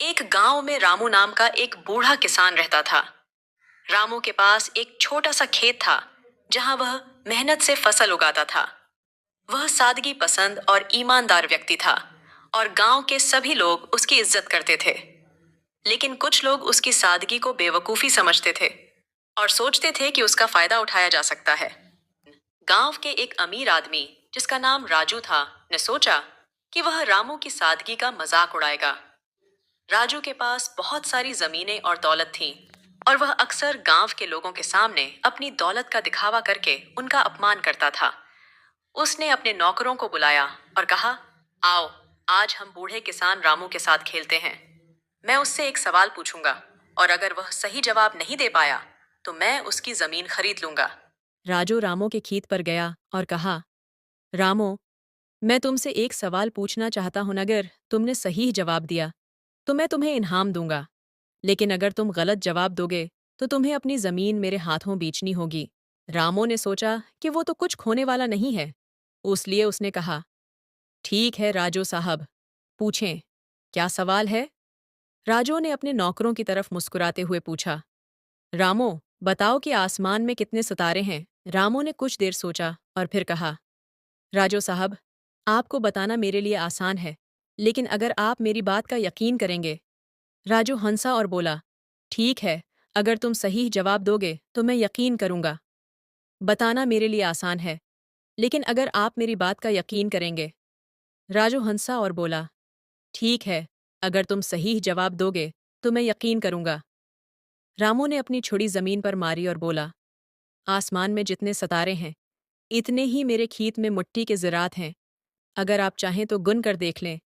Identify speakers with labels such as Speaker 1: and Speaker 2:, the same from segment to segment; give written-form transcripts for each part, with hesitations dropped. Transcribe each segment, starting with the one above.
Speaker 1: एक गांव में रामू नाम का एक बूढ़ा किसान रहता था। रामू के पास एक छोटा सा खेत था, जहां वह मेहनत से फसल उगाता था। वह सादगी पसंद और ईमानदार व्यक्ति था, और गांव के सभी लोग उसकी इज्जत करते थे। लेकिन कुछ लोग उसकी सादगी को बेवकूफी समझते थे और सोचते थे कि उसका फायदा उठाया जा सकता है। गांव के एक अमीर आदमी, जिसका नाम राजू था, ने सोचा कि वह रामू की सादगी का मजाक उड़ाएगा। राजू के पास बहुत सारी जमीनें और दौलत थी, और वह अक्सर गांव के लोगों के सामने अपनी दौलत का दिखावा करके उनका अपमान करता था। उसने अपने नौकरों को बुलाया और कहा, आओ, आज हम बूढ़े किसान रामू के साथ खेलते हैं। मैं उससे एक सवाल पूछूंगा, और अगर वह सही जवाब नहीं दे पाया तो मैं उसकी जमीन खरीद लूंगा। राजू रामू के खेत पर गया और कहा, रामू, मैं तुमसे एक सवाल पूछना चाहता हूं। अगर तुमने सही जवाब दिया तो मैं तुम्हें इनाम दूंगा, लेकिन अगर तुम गलत जवाब दोगे तो तुम्हें अपनी जमीन मेरे हाथों बेचनी होगी। रामो ने सोचा कि वो तो कुछ खोने वाला नहीं है, इसलिए उसने कहा, ठीक है राजू साहब, पूछें, क्या सवाल है? राजू ने अपने नौकरों की तरफ मुस्कुराते हुए पूछा, रामो, बताओ कि आसमान में कितने सितारे हैं? रामो ने कुछ देर सोचा और फिर कहा, राजू साहब, आपको बताना मेरे लिए आसान है, लेकिन अगर आप मेरी बात का यकीन करेंगे। राजू हंसा और बोला, ठीक है, अगर तुम सही जवाब दोगे तो मैं यकीन करूंगा। बताना मेरे लिए आसान है, लेकिन अगर आप मेरी बात का यकीन करेंगे। राजू हंसा और बोला, ठीक है, अगर तुम सही जवाब दोगे तो मैं यकीन करूंगा। रामू ने अपनी छुरी जमीन पर मारी और बोला, आसमान में जितने सितारे हैं, इतने ही मेरे खेत में मिट्टी के ज़रात हैं। अगर आप चाहें तो गुन कर देख लें।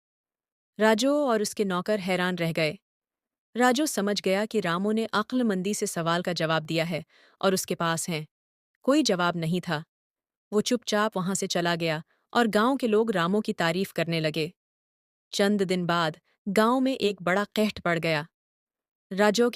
Speaker 1: राजू और उसके नौकर हैरान रह गए। राजू समझ गया कि रामू ने अक्लमंदी से सवाल का जवाब दिया है और उसके पास है कोई जवाब नहीं था। वो चुपचाप वहां से चला गया और गांव के लोग रामू की तारीफ करने लगे। चंद दिन बाद गांव में एक बड़ा कहत पड़ गया। राजू